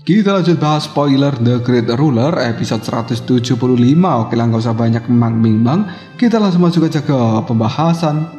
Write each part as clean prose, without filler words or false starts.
Kita lanjut bahas spoiler The Great Ruler episode 175. Oke lah, gak usah banyak memang. Kita langsung masuk aja ke pembahasan.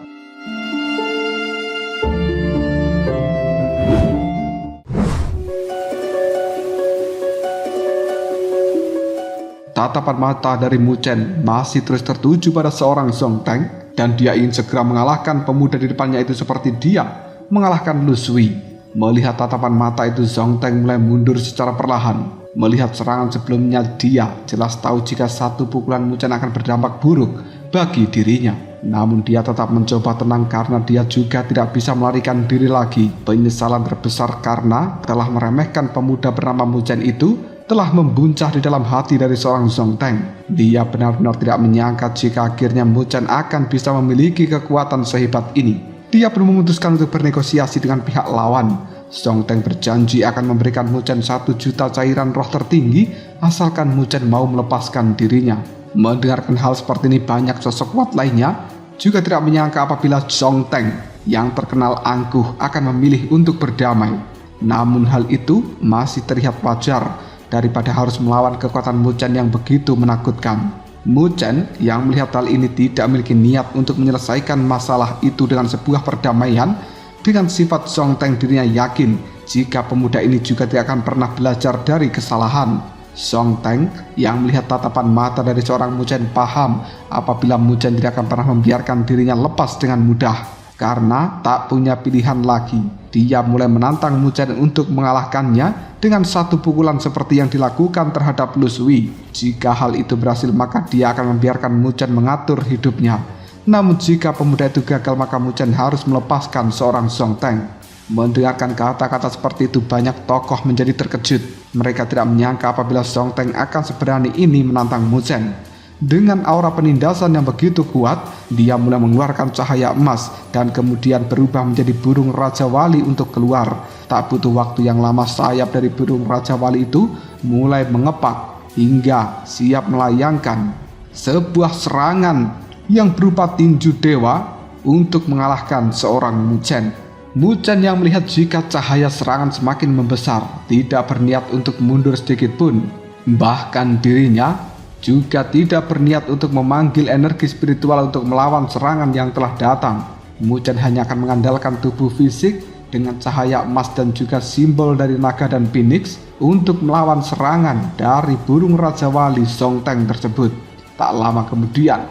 Tatapan mata dari Mu Chen masih terus tertuju pada seorang Zhong Teng, dan dia ingin segera mengalahkan pemuda di depannya itu seperti dia mengalahkan Lu Sui. Melihat tatapan mata itu, Zhong Teng mulai mundur secara perlahan. Melihat serangan sebelumnya, dia jelas tahu jika satu pukulan Mu Chen akan berdampak buruk bagi dirinya. Namun dia tetap mencoba tenang karena dia juga tidak bisa melarikan diri lagi. Penyesalan terbesar karena telah meremehkan pemuda bernama Mu Chen itu telah membuncah di dalam hati dari seorang Zhong Teng. Dia benar-benar tidak menyangka jika akhirnya Mu Chen akan bisa memiliki kekuatan sehebat ini. Dia pun memutuskan untuk bernegosiasi dengan pihak lawan. Zhong Teng berjanji akan memberikan Mu Chen 1 juta cairan roh tertinggi asalkan Mu Chen mau melepaskan dirinya. Mendengarkan hal seperti ini, banyak sosok kuat lainnya juga tidak menyangka apabila Zhong Teng yang terkenal angkuh akan memilih untuk berdamai. Namun hal itu masih terlihat wajar daripada harus melawan kekuatan Mu Chen yang begitu menakutkan. Mu Chen yang melihat hal ini tidak memiliki niat untuk menyelesaikan masalah itu dengan sebuah perdamaian. Dengan sifat Zhong Teng, dirinya yakin jika pemuda ini juga tidak akan pernah belajar dari kesalahan. Zhong Teng yang melihat tatapan mata dari seorang Mu Chen paham apabila Mu Chen tidak akan pernah membiarkan dirinya lepas dengan mudah. Karena tak punya pilihan lagi, dia mulai menantang Mu Chen untuk mengalahkannya dengan satu pukulan seperti yang dilakukan terhadap Lu Sui. Jika hal itu berhasil, maka dia akan membiarkan Mu Chen mengatur hidupnya. Namun jika pemuda itu gagal, maka Mu Chen harus melepaskan seorang Zhong Teng. Mendengarkan kata-kata seperti itu, banyak tokoh menjadi terkejut. Mereka tidak menyangka apabila Zhong Teng akan seberani ini menantang Mu Chen. Dengan aura penindasan yang begitu kuat, dia mulai mengeluarkan cahaya emas dan kemudian berubah menjadi burung Raja Wali untuk keluar. Tak butuh waktu yang lama, sayap dari burung Raja Wali itu mulai mengepak hingga siap melayangkan sebuah serangan yang berupa tinju dewa untuk mengalahkan seorang Mu Chen. Mu Chen yang melihat jika cahaya serangan semakin membesar, tidak berniat untuk mundur sedikit pun. Bahkan dirinya juga tidak berniat untuk memanggil energi spiritual untuk melawan serangan yang telah datang. Mu Chen hanya akan mengandalkan tubuh fisik dengan cahaya emas dan juga simbol dari naga dan phoenix untuk melawan serangan dari burung Raja Wali Zhong Teng tersebut. Tak lama kemudian,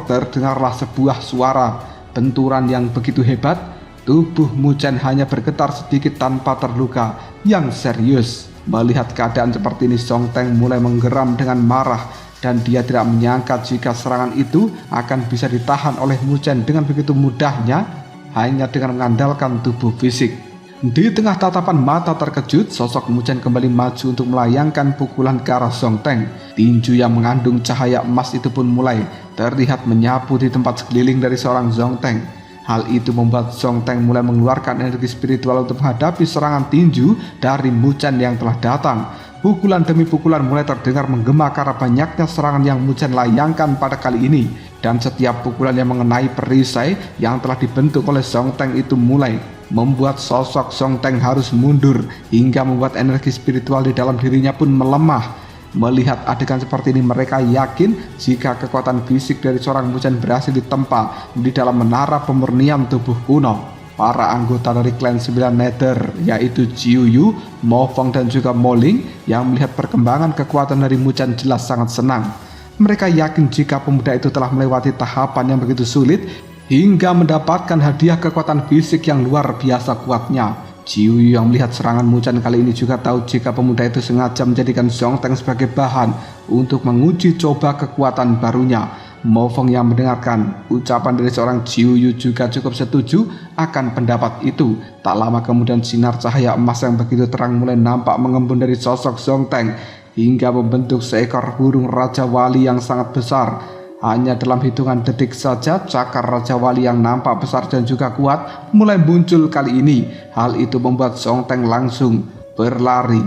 terdengarlah sebuah suara benturan yang begitu hebat. Tubuh Mu Chen hanya bergetar sedikit tanpa terluka yang serius. Melihat keadaan seperti ini, Zhong Teng mulai menggeram dengan marah dan dia tidak menyangka jika serangan itu akan bisa ditahan oleh Mu Chen dengan begitu mudahnya hanya dengan mengandalkan tubuh fisik. Di tengah tatapan mata terkejut, sosok Mu Chen kembali maju untuk melayangkan pukulan ke arah Zhong Teng. Tinju yang mengandung cahaya emas itu pun mulai terlihat menyapu di tempat sekeliling dari seorang Zhong Teng. Hal itu membuat Zhong Teng mulai mengeluarkan energi spiritual untuk menghadapi serangan tinju dari Mu Chen yang telah datang. Pukulan demi pukulan mulai terdengar menggema karena banyaknya serangan yang Mu Chen layangkan pada kali ini. Dan setiap pukulan yang mengenai perisai yang telah dibentuk oleh Zhong Teng itu mulai membuat sosok Zhong Teng harus mundur, hingga membuat energi spiritual di dalam dirinya pun melemah. Melihat adegan seperti ini, mereka yakin jika kekuatan fisik dari seorang Mu Chen berhasil ditempa di dalam menara pemurnian tubuh kuno. Para anggota dari klan 9 Nether, yaitu Jiu Yu, Mo Fong dan juga Mo Ling, yang melihat perkembangan kekuatan dari Mu Chen jelas sangat senang. Mereka yakin jika pemuda itu telah melewati tahapan yang begitu sulit hingga mendapatkan hadiah kekuatan fisik yang luar biasa kuatnya. Jiu Yu yang melihat serangan Mu Chen kali ini juga tahu jika pemuda itu sengaja menjadikan Zhong Teng sebagai bahan untuk menguji coba kekuatan barunya. Mo Fong yang mendengarkan ucapan dari seorang Jiu Yu juga cukup setuju akan pendapat itu. Tak lama kemudian sinar cahaya emas yang begitu terang mulai nampak mengembun dari sosok Zhong Teng hingga membentuk seekor burung Raja Wali yang sangat besar. Hanya dalam hitungan detik saja, cakar Raja Wali yang nampak besar dan juga kuat mulai muncul kali ini. Hal itu membuat Zhong Teng langsung berlari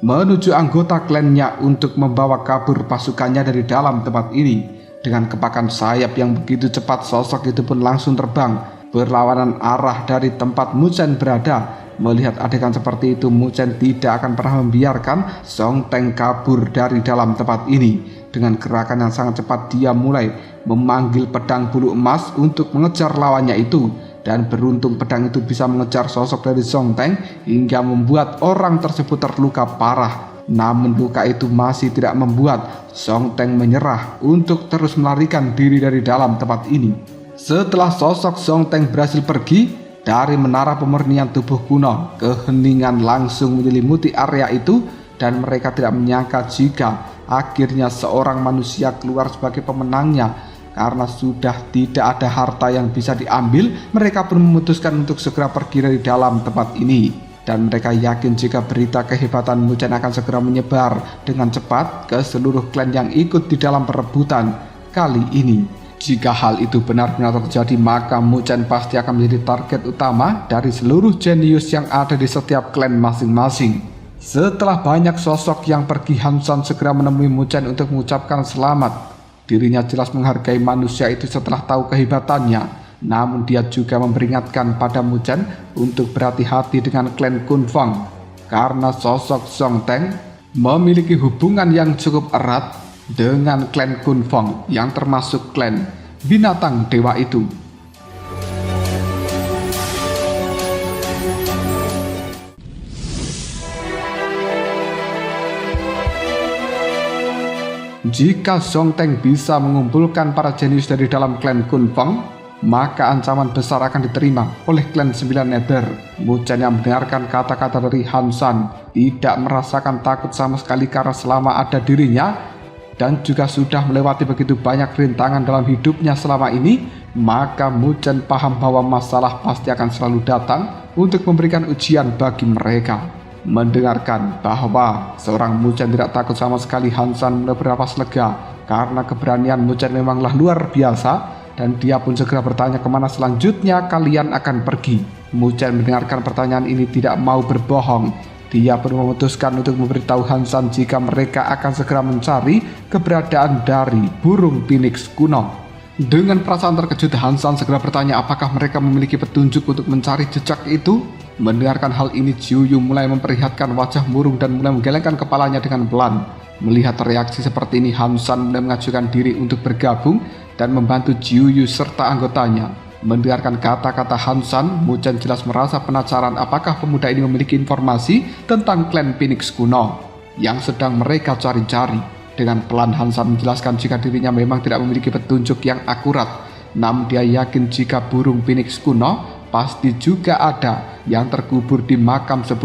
menuju anggota klannya untuk membawa kabur pasukannya dari dalam tempat ini. Dengan kepakan sayap yang begitu cepat, sosok itu pun langsung terbang berlawanan arah dari tempat Mu Chen berada. Melihat adegan seperti itu, Mu Chen tidak akan pernah membiarkan Song Teng kabur dari dalam tempat ini. Dengan gerakan yang sangat cepat, dia mulai memanggil pedang bulu emas untuk mengejar lawannya itu. Dan beruntung pedang itu bisa mengejar sosok dari Song Teng hingga membuat orang tersebut terluka parah. Namun luka itu masih tidak membuat Song Teng menyerah untuk terus melarikan diri dari dalam tempat ini. Setelah sosok Song Teng berhasil pergi dari menara pemurnian tubuh kuno, keheningan langsung menyelimuti area itu dan mereka tidak menyangka jika akhirnya seorang manusia keluar sebagai pemenangnya. Karena sudah tidak ada harta yang bisa diambil, mereka pun memutuskan untuk segera pergi dari dalam tempat ini. Dan mereka yakin jika berita kehebatan Mu Chen akan segera menyebar dengan cepat ke seluruh klan yang ikut di dalam perebutan kali ini. Jika hal itu benar-benar terjadi, maka Mu Chen pasti akan menjadi target utama dari seluruh jenius yang ada di setiap klan masing-masing. Setelah banyak sosok yang pergi, Han San segera menemui Mu Chen untuk mengucapkan selamat. Dirinya jelas menghargai manusia itu setelah tahu kehebatannya. Namun dia juga memperingatkan pada Mu Chen untuk berhati-hati dengan klan Kun Fang. Karena sosok Song Teng memiliki hubungan yang cukup erat dengan klan Kun Fang yang termasuk klan binatang dewa itu. Jika Song Teng bisa mengumpulkan para jenius dari dalam klan Kun Fang, maka ancaman besar akan diterima oleh klan 9 Nether. Mu Chen yang mendengarkan kata-kata dari Han San tidak merasakan takut sama sekali karena selama ada dirinya dan juga sudah melewati begitu banyak rintangan dalam hidupnya selama ini, maka Mu Chen paham bahwa masalah pasti akan selalu datang untuk memberikan ujian bagi mereka. Mendengarkan bahwa seorang Mu Chen tidak takut sama sekali, Han San mulai bernafas lega karena keberanian Mu Chen memanglah luar biasa. Dan dia pun segera bertanya kemana selanjutnya kalian akan pergi. Mu Chen mendengarkan pertanyaan ini tidak mau berbohong. Dia pun memutuskan untuk memberitahu Han San jika mereka akan segera mencari keberadaan dari burung phoenix kuno. Dengan perasaan terkejut, Han San segera bertanya apakah mereka memiliki petunjuk untuk mencari jejak itu. Mendengarkan hal ini, Jiu Yu mulai memperlihatkan wajah murung dan mulai menggelengkan kepalanya dengan pelan. Melihat reaksi seperti ini, Han San mulai mengajukan diri untuk bergabung dan membantu Jiu Yu serta anggotanya. Mendengarkan kata-kata Han San, Mu Chen jelas merasa penasaran apakah pemuda ini memiliki informasi tentang klan Phoenix kuno yang sedang mereka cari-cari. Dengan pelan Han San menjelaskan jika dirinya memang tidak memiliki petunjuk yang akurat, namun dia yakin jika burung Phoenix kuno pasti juga ada yang terkubur di makam 10.000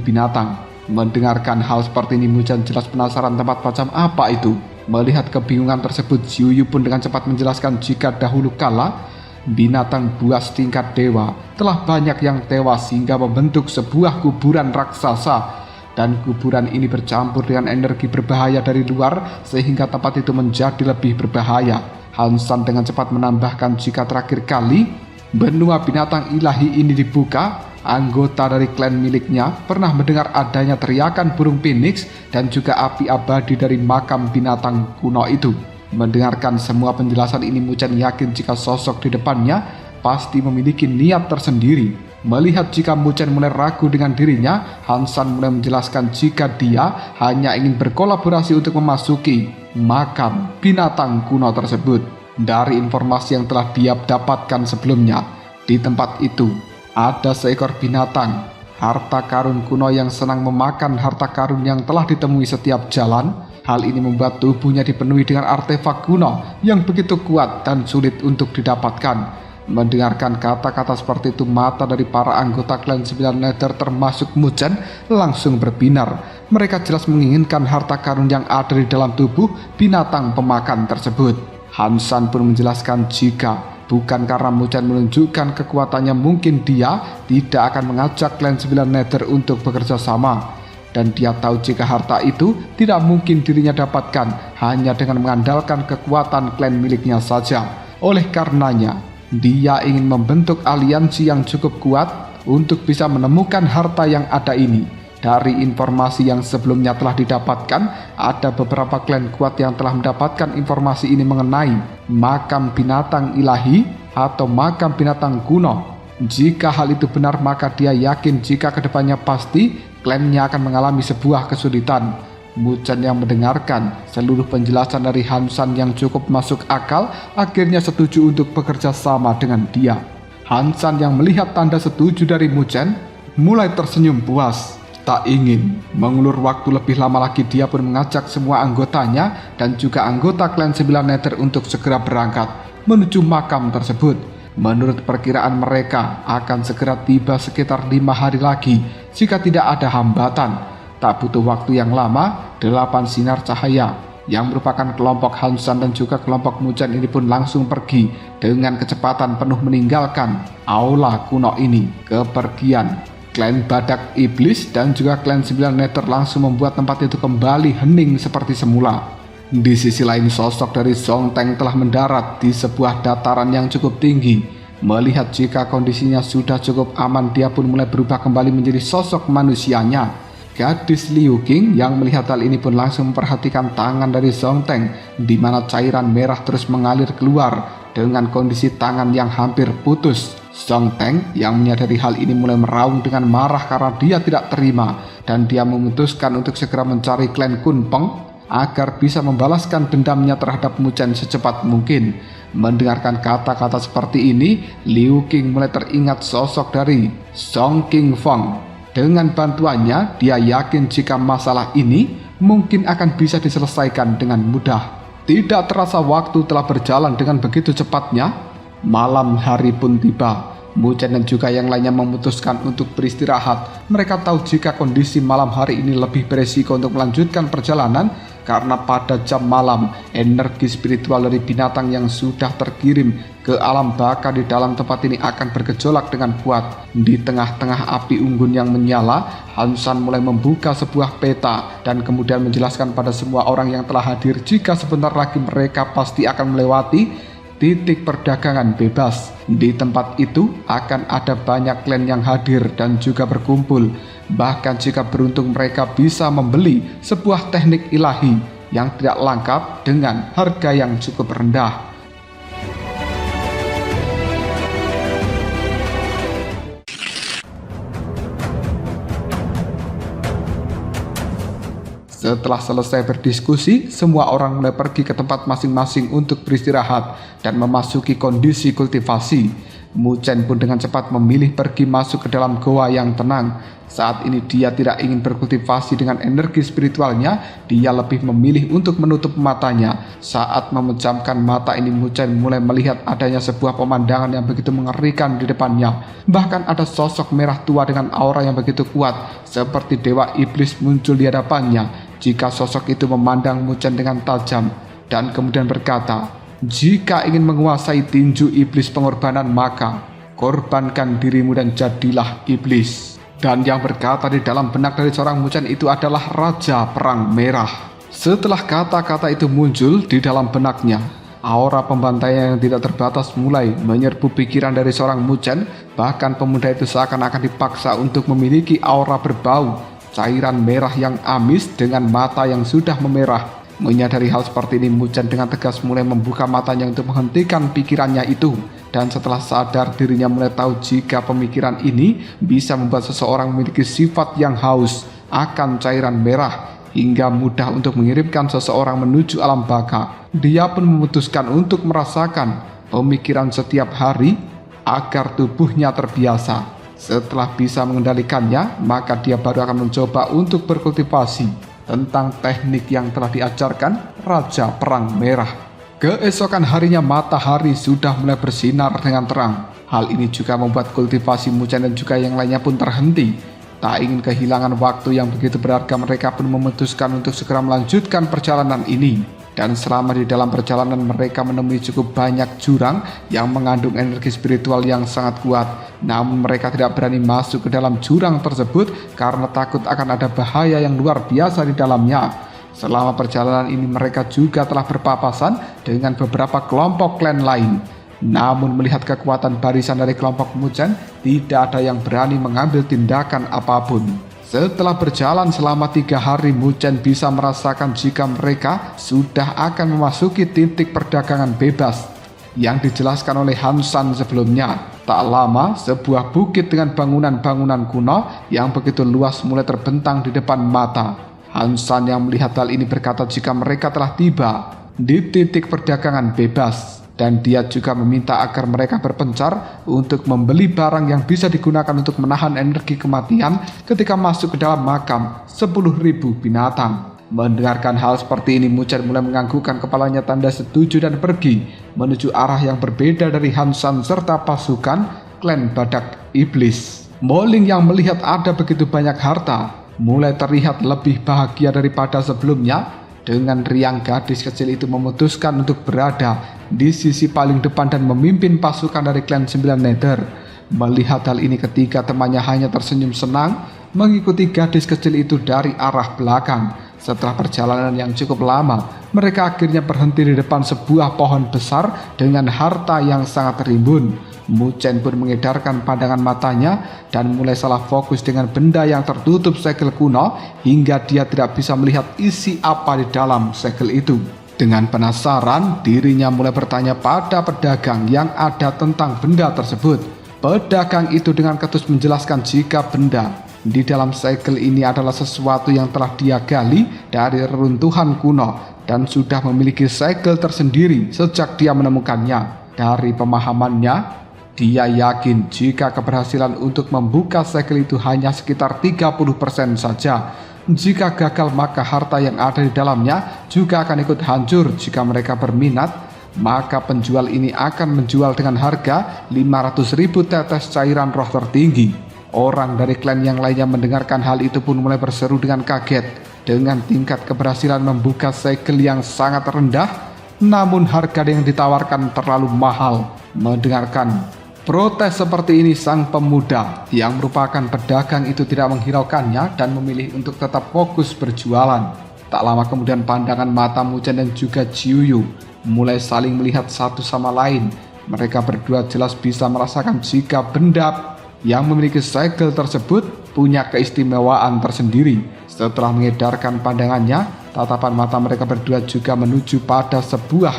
binatang. Mendengarkan hal seperti ini, Mu Chen jelas penasaran tempat macam apa itu. Melihat kebingungan tersebut, Jiu Yu pun dengan cepat menjelaskan jika dahulu kala binatang buas tingkat dewa telah banyak yang tewas hingga membentuk sebuah kuburan raksasa, dan kuburan ini bercampur dengan energi berbahaya dari luar sehingga tempat itu menjadi lebih berbahaya. Han San dengan cepat menambahkan jika terakhir kali benua binatang ilahi ini dibuka, anggota dari klan miliknya pernah mendengar adanya teriakan burung phoenix dan juga api abadi dari makam binatang kuno itu. Mendengarkan semua penjelasan ini, Mu Chen yakin jika sosok di depannya pasti memiliki niat tersendiri. Melihat jika Mu Chen mulai ragu dengan dirinya, Han San mulai menjelaskan jika dia hanya ingin berkolaborasi untuk memasuki makam binatang kuno tersebut. Dari informasi yang telah dia dapatkan sebelumnya, di tempat itu ada seekor binatang, harta karun kuno yang senang memakan harta karun yang telah ditemui setiap jalan. Hal ini membuat tubuhnya dipenuhi dengan artefak kuno yang begitu kuat dan sulit untuk didapatkan. Mendengarkan kata-kata seperti itu, mata dari para anggota klan 9 Nether termasuk Mu Chen langsung berbinar. Mereka jelas menginginkan harta karun yang ada di dalam tubuh binatang pemakan tersebut. Han San pun menjelaskan jika bukan karena Mu Chen menunjukkan kekuatannya, mungkin dia tidak akan mengajak klan 9 Nether untuk bekerja sama. Dan dia tahu jika harta itu tidak mungkin dirinya dapatkan hanya dengan mengandalkan kekuatan klan miliknya saja. Oleh karenanya, dia ingin membentuk aliansi yang cukup kuat untuk bisa menemukan harta yang ada ini. Dari informasi yang sebelumnya telah didapatkan, ada beberapa klan kuat yang telah mendapatkan informasi ini mengenai makam binatang ilahi atau makam binatang kuno Jika hal itu benar, maka dia yakin jika kedepannya pasti klannya akan mengalami sebuah kesulitan. Muchen yang mendengarkan seluruh penjelasan dari Hansan yang cukup masuk akal akhirnya setuju untuk bekerja sama dengan dia. Hansan yang melihat tanda setuju dari Muchen mulai tersenyum puas. Tak ingin mengulur waktu lebih lama lagi, dia pun mengajak semua anggotanya dan juga anggota klan 9 Nether untuk segera berangkat menuju makam tersebut. Menurut perkiraan mereka akan segera tiba sekitar 5 hari lagi jika tidak ada hambatan. Tak butuh waktu yang lama, 8 sinar cahaya yang merupakan kelompok Hansan dan juga kelompok Muchen ini pun langsung pergi dengan kecepatan penuh meninggalkan aula kuno ini. Kepergian klan Badak Iblis dan juga klan 9 Nether langsung membuat tempat itu kembali hening seperti semula. Di sisi lain, sosok dari Zhong Teng telah mendarat di sebuah dataran yang cukup tinggi. Melihat jika kondisinya sudah cukup aman, dia pun mulai berubah kembali menjadi sosok manusianya. Gadis Liu Qing yang melihat hal ini pun langsung memperhatikan tangan dari Zhong Teng, di mana cairan merah terus mengalir keluar dengan kondisi tangan yang hampir putus. Zhong Teng yang menyadari hal ini mulai meraung dengan marah karena dia tidak terima, dan dia memutuskan untuk segera mencari klan Kun Peng agar bisa membalaskan dendamnya terhadap Muchen secepat mungkin. Mendengarkan kata-kata seperti ini, Liu Qing mulai teringat sosok dari Song King Feng. Dengan bantuannya, dia yakin jika masalah ini mungkin akan bisa diselesaikan dengan mudah. Tidak terasa waktu telah berjalan dengan begitu cepatnya. Malam hari pun tiba. Muchen dan juga yang lainnya memutuskan untuk beristirahat. Mereka tahu jika kondisi malam hari ini lebih beresiko untuk melanjutkan perjalanan, karena pada jam malam energi spiritual dari binatang yang sudah terkirim ke alam baka di dalam tempat ini akan bergejolak dengan kuat. Di tengah-tengah api unggun yang menyala, Hansan mulai membuka sebuah peta dan kemudian menjelaskan pada semua orang yang telah hadir jika sebentar lagi mereka pasti akan melewati titik perdagangan bebas. Di tempat itu akan ada banyak klan yang hadir dan juga berkumpul. Bahkan jika beruntung, mereka bisa membeli sebuah teknik ilahi yang tidak lengkap dengan harga yang cukup rendah. Setelah selesai berdiskusi, semua orang mulai pergi ke tempat masing-masing untuk beristirahat dan memasuki kondisi kultivasi. Muchen pun dengan cepat memilih pergi masuk ke dalam goa yang tenang. Saat ini dia tidak ingin berkultivasi dengan energi spiritualnya, dia lebih memilih untuk menutup matanya. Saat memejamkan mata ini, Muchen mulai melihat adanya sebuah pemandangan yang begitu mengerikan di depannya. Bahkan ada sosok merah tua dengan aura yang begitu kuat, seperti dewa iblis muncul di hadapannya. Jika sosok itu memandang Muchen dengan tajam dan kemudian berkata, "Jika ingin menguasai tinju iblis pengorbanan, maka korbankan dirimu dan jadilah iblis." Dan yang berkata di dalam benak dari seorang Muchen itu adalah Raja Perang Merah. Setelah kata-kata itu muncul di dalam benaknya, aura pembantaian yang tidak terbatas mulai menyerbu pikiran dari seorang Muchen. Bahkan pemuda itu seakan-akan dipaksa untuk memiliki aura berbau cairan merah yang amis dengan mata yang sudah memerah. Menyadari hal seperti ini, Muchen dengan tegas mulai membuka matanya untuk menghentikan pikirannya itu. Dan setelah sadar dirinya mulai tahu jika pemikiran ini bisa membuat seseorang memiliki sifat yang haus akan cairan merah hingga mudah untuk mengirimkan seseorang menuju alam baka. Dia pun memutuskan untuk merasakan pemikiran setiap hari agar tubuhnya terbiasa. Setelah bisa mengendalikannya, maka dia baru akan mencoba untuk berkultivasi tentang teknik yang telah diajarkan Raja Perang Merah. Keesokan harinya matahari sudah mulai bersinar dengan terang. Hal ini juga membuat kultivasi Muchen dan juga yang lainnya pun terhenti. Tak ingin kehilangan waktu yang begitu berharga, mereka pun memutuskan untuk segera melanjutkan perjalanan ini. Dan selama di dalam perjalanan, mereka menemui cukup banyak jurang yang mengandung energi spiritual yang sangat kuat. Namun mereka tidak berani masuk ke dalam jurang tersebut karena takut akan ada bahaya yang luar biasa di dalamnya. Selama perjalanan ini mereka juga telah berpapasan dengan beberapa kelompok klan lain. Namun melihat kekuatan barisan dari kelompok Muchen, tidak ada yang berani mengambil tindakan apapun. Setelah berjalan selama 3 hari, Muchen bisa merasakan jika mereka sudah akan memasuki titik perdagangan bebas yang dijelaskan oleh Hansan sebelumnya. Tak lama, sebuah bukit dengan bangunan-bangunan kuno yang begitu luas mulai terbentang di depan mata. Hansan yang melihat hal ini berkata jika mereka telah tiba di titik perdagangan bebas, dan dia juga meminta agar mereka berpencar untuk membeli barang yang bisa digunakan untuk menahan energi kematian ketika masuk ke dalam makam 10.000 binatang. Mendengarkan hal seperti ini, Muchen mulai menganggukkan kepalanya tanda setuju dan pergi menuju arah yang berbeda dari Hansan serta pasukan klan Badak Iblis. Moling yang melihat ada begitu banyak harta mulai terlihat lebih bahagia daripada sebelumnya. Dengan riang, gadis kecil itu memutuskan untuk berada di sisi paling depan dan memimpin pasukan dari klan 9 Nether. Melihat hal ini, ketiga temannya hanya tersenyum senang mengikuti gadis kecil itu dari arah belakang. Setelah perjalanan yang cukup lama, mereka akhirnya berhenti di depan sebuah pohon besar dengan harta yang sangat rimbun. Muchen pun mengedarkan pandangan matanya dan mulai salah fokus dengan benda yang tertutup segel kuno hingga dia tidak bisa melihat isi apa di dalam segel itu. Dengan penasaran, dirinya mulai bertanya pada pedagang yang ada tentang benda tersebut. Pedagang itu dengan ketus menjelaskan jika benda di dalam segel ini adalah sesuatu yang telah dia gali dari reruntuhan kuno dan sudah memiliki segel tersendiri sejak dia menemukannya. Dari pemahamannya, dia yakin jika keberhasilan untuk membuka segel itu hanya sekitar 30% saja. Jika gagal, maka harta yang ada di dalamnya juga akan ikut hancur. Jika mereka berminat, maka penjual ini akan menjual dengan harga 500.000 tetes cairan roh tertinggi. Orang dari klan yang lainnya mendengarkan hal itu pun mulai berseru dengan kaget dengan tingkat keberhasilan membuka segel yang sangat rendah, namun harga yang ditawarkan terlalu mahal. Mendengarkan protes seperti ini, sang pemuda yang merupakan pedagang itu tidak menghiraukannya dan memilih untuk tetap fokus berjualan. Tak lama kemudian pandangan mata Muchen dan juga Jiuyu mulai saling melihat satu sama lain. Mereka berdua jelas bisa merasakan jika benda yang memiliki segel tersebut punya keistimewaan tersendiri. Setelah mengedarkan pandangannya, tatapan mata mereka berdua juga menuju pada sebuah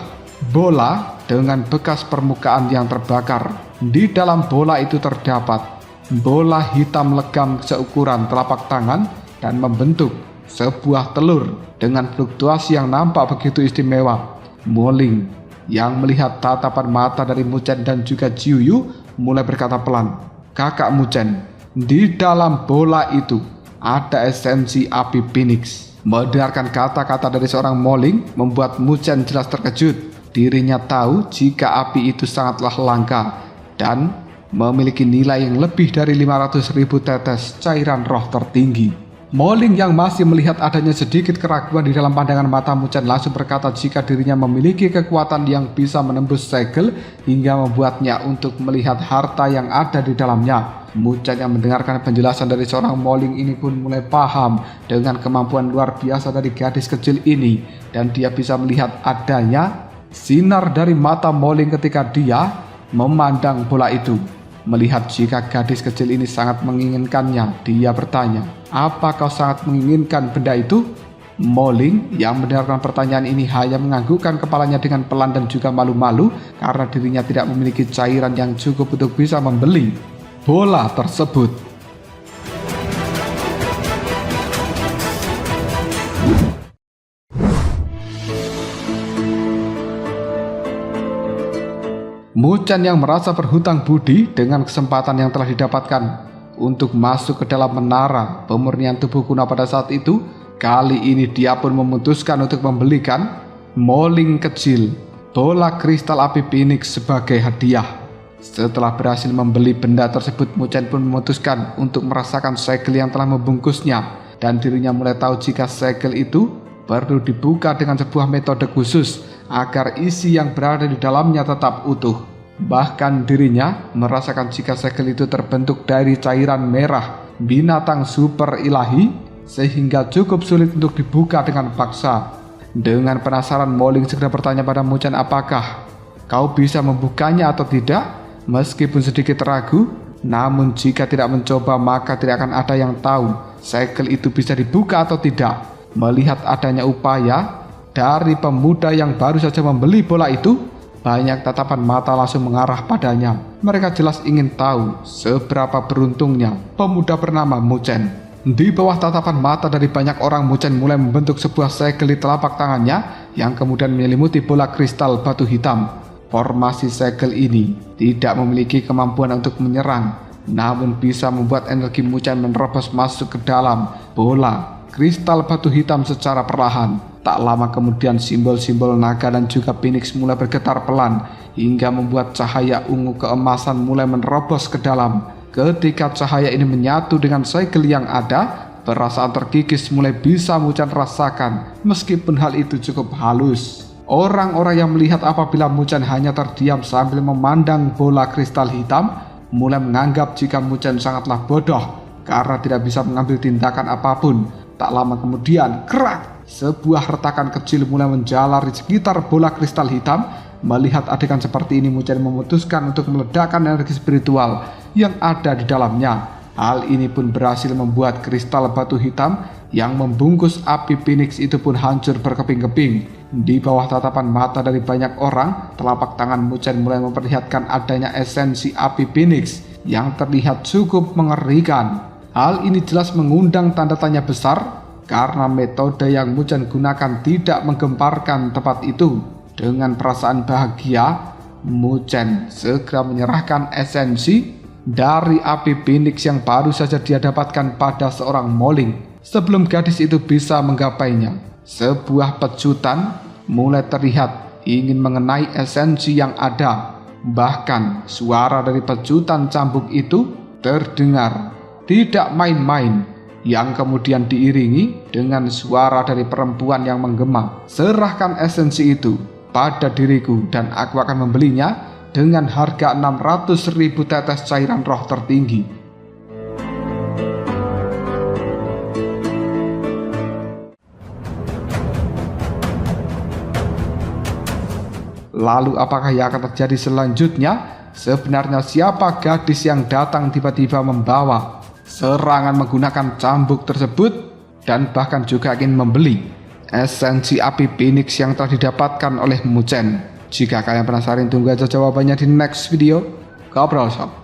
bola dengan bekas permukaan yang terbakar. Di dalam bola itu terdapat bola hitam legam seukuran telapak tangan dan membentuk sebuah telur dengan fluktuasi yang nampak begitu istimewa. Moling yang melihat tatapan mata dari Muchen dan juga Jiuyu mulai berkata pelan, "Kakak Muchen, di dalam bola itu ada esensi api Phoenix." Mendengarkan kata-kata dari seorang Moling membuat Muchen jelas terkejut. Dirinya tahu jika api itu sangatlah langka dan memiliki nilai yang lebih dari 500.000 tetes cairan roh tertinggi. Moling yang masih melihat adanya sedikit keraguan di dalam pandangan mata Muchen langsung berkata jika dirinya memiliki kekuatan yang bisa menembus segel hingga membuatnya untuk melihat harta yang ada di dalamnya. Muchen yang mendengarkan penjelasan dari seorang Moling ini pun mulai paham dengan kemampuan luar biasa dari gadis kecil ini, dan dia bisa melihat adanya sinar dari mata Moling ketika dia memandang bola itu. Melihat jika gadis kecil ini sangat menginginkannya, dia bertanya, "Apa kau sangat menginginkan benda itu?" Moling yang mendengarkan pertanyaan ini hanya menganggukkan kepalanya dengan pelan dan juga malu-malu karena dirinya tidak memiliki cairan yang cukup untuk bisa membeli bola tersebut. Muchen yang merasa berhutang budi dengan kesempatan yang telah didapatkan untuk masuk ke dalam menara pemurnian tubuh kuno pada saat itu, kali ini dia pun memutuskan untuk membelikan Moling kecil bola kristal api Phoenix sebagai hadiah. Setelah berhasil membeli benda tersebut, Muchen pun memutuskan untuk merasakan segel yang telah membungkusnya, dan dirinya mulai tahu jika segel itu perlu dibuka dengan sebuah metode khusus agar isi yang berada di dalamnya tetap utuh. Bahkan dirinya merasakan jika segel itu terbentuk dari cairan merah binatang super ilahi sehingga cukup sulit untuk dibuka dengan paksa. Dengan penasaran, Moling segera bertanya pada Muchen, "Apakah kau bisa membukanya atau tidak?" Meskipun sedikit ragu, namun jika tidak mencoba maka tidak akan ada yang tahu segel itu bisa dibuka atau tidak. Melihat adanya upaya dari pemuda yang baru saja membeli bola itu, Banyak tatapan mata langsung mengarah padanya. Mereka jelas ingin tahu seberapa beruntungnya pemuda bernama Muchen. Di bawah tatapan mata dari banyak orang, Muchen mulai membentuk sebuah segel di telapak tangannya yang kemudian menyelimuti bola kristal batu hitam. Formasi segel ini tidak memiliki kemampuan untuk menyerang, namun bisa membuat energi Muchen menerobos masuk ke dalam bola kristal batu hitam secara perlahan. Tak lama kemudian simbol-simbol naga dan juga Phoenix mulai bergetar pelan hingga membuat cahaya ungu keemasan mulai menerobos ke dalam. Ketika cahaya ini menyatu dengan segel yang ada, perasaan terkikis mulai bisa Muchen rasakan meskipun hal itu cukup halus. Orang-orang yang melihat apabila Muchen hanya terdiam sambil memandang bola kristal hitam mulai menganggap jika Muchen sangatlah bodoh karena tidak bisa mengambil tindakan apapun. Tak lama kemudian, kerak! Sebuah retakan kecil mulai menjalar di sekitar bola kristal hitam. Melihat adegan seperti ini, Muchen memutuskan untuk meledakkan energi spiritual yang ada di dalamnya. Hal ini pun berhasil membuat kristal batu hitam yang membungkus api Phoenix itu pun hancur berkeping-keping. Di bawah tatapan mata dari banyak orang, telapak tangan Muchen mulai memperlihatkan adanya esensi api Phoenix yang terlihat cukup mengerikan. Hal ini jelas mengundang tanda tanya besar karena metode yang Muchen gunakan tidak menggemparkan tempat itu. Dengan perasaan bahagia, Muchen segera menyerahkan esensi dari api Phoenix yang baru saja dia dapatkan pada seorang Moling. Sebelum gadis itu bisa menggapainya, sebuah pecutan mulai terlihat ingin mengenai esensi yang ada. Bahkan suara dari pecutan cambuk itu terdengar tidak main-main, yang kemudian diiringi dengan suara dari perempuan yang menggema. Serahkan esensi itu pada diriku dan aku akan membelinya dengan harga 600.000 tetes cairan roh tertinggi. Lalu apakah yang akan terjadi selanjutnya? Sebenarnya siapa gadis yang datang tiba-tiba membawa serangan menggunakan cambuk tersebut dan bahkan juga ingin membeli esensi api Phoenix yang telah didapatkan oleh Muchen? Jika kalian penasaran, tunggu aja jawabannya di next video. Ngobrol Shop.